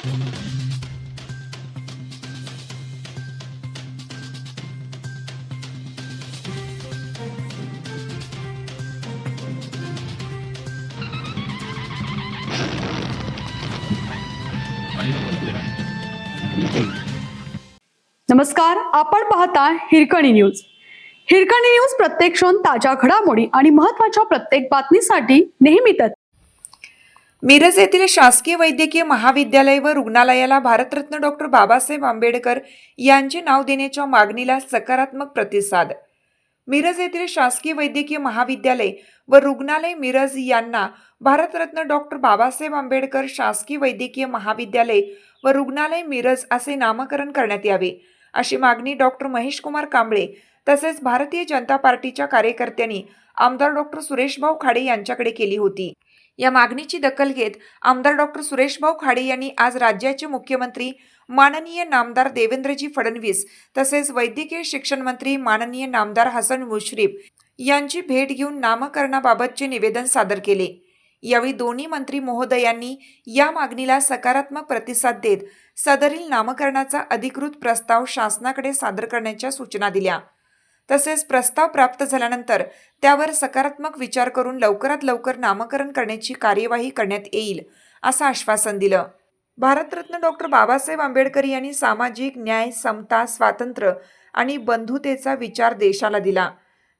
नमस्कार, आपण पाहता हिरकणी न्यूज. हिरकणी न्यूज प्रत्येक क्षण ताज्या घडामोडी आणि महत्त्वाच्या प्रत्येक बातमीसाठी नेहमी तत्पर. मिरज येथील शासकीय वैद्यकीय महाविद्यालय व रुग्णालयाला भारतरत्न डॉक्टर बाबासाहेब आंबेडकर यांचे नाव देण्याच्या मागणीला सकारात्मक प्रतिसाद. मिरज येथील शासकीय वैद्यकीय महाविद्यालय व रुग्णालय मिरज यांना भारतरत्न डॉक्टर बाबासाहेब आंबेडकर शासकीय वैद्यकीय महाविद्यालय व रुग्णालय मिरज असे नामकरण करण्यात यावे, अशी मागणी डॉक्टर महेश कुमार कांबळे तसेच भारतीय जनता पार्टीच्या कार्यकर्त्यांनी आमदार डॉक्टर सुरेशभाऊ खाडे यांच्याकडे केली होती. या मागणीची दखल घेत आमदार डॉक्टर सुरेशभाऊ खाडे यांनी आज राज्याचे मुख्यमंत्री माननीय नामदार देवेंद्रजी फडणवीस तसेच वैद्यकीय शिक्षण मंत्री माननीय नामदार हसन मुश्रीफ यांची भेट घेऊन नामकरणाबाबतचे निवेदन सादर केले. यावेळी दोन्ही मंत्री महोदयांनी या मागणीला सकारात्मक प्रतिसाद देत सदरील नामकरणाचा अधिकृत प्रस्ताव शासनाकडे सादर करण्याच्या सूचना दिल्या. तसेच प्रस्ताव प्राप्त झाल्यानंतर त्यावर सकारात्मक विचार करून लवकरात लवकर नामकरण करण्याची कार्यवाही करण्यात येईल असं आश्वासन दिलं. भारतरत्न डॉक्टर बाबासाहेब आंबेडकर यांनी सामाजिक न्याय, समता, स्वातंत्र्य आणि बंधुतेचा विचार देशाला दिला.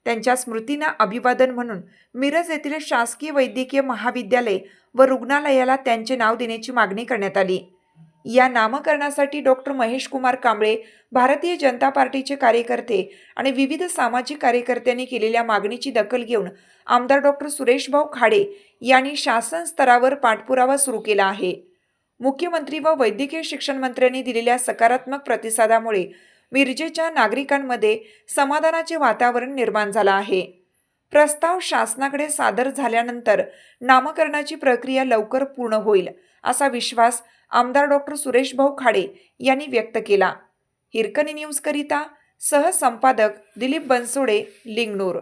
त्यांच्या स्मृतींना अभिवादन म्हणून मिरज येथील शासकीय वैद्यकीय महाविद्यालय व रुग्णालयाला त्यांचे नाव देण्याची मागणी करण्यात आली. या नामकरणासाठी डॉक्टर महेश कुमार कांबळे, भारतीय जनता पार्टीचे कार्यकर्ते आणि विविध सामाजिक कार्यकर्त्यांनी केलेल्या मागणीची दखल घेऊन आमदार डॉक्टर सुरेशभाऊ खाडे यांनी शासन स्तरावर पाठपुरावा सुरू केला आहे. मुख्यमंत्री व वैद्यकीय शिक्षण मंत्र्यांनी दिलेल्या सकारात्मक प्रतिसादामुळे मिरजेच्या नागरिकांमध्ये समाधानाचे वातावरण निर्माण झालं आहे. प्रस्ताव शासनाकडे सादर झाल्यानंतर नामकरणाची प्रक्रिया लवकर पूर्ण होईल असा विश्वास आमदार डॉक्टर सुरेशभाऊ खाडे यांनी व्यक्त केला. हिरकणी न्यूज करिता सहसंपादक दिलीप बनसोडे, लिंगनूर.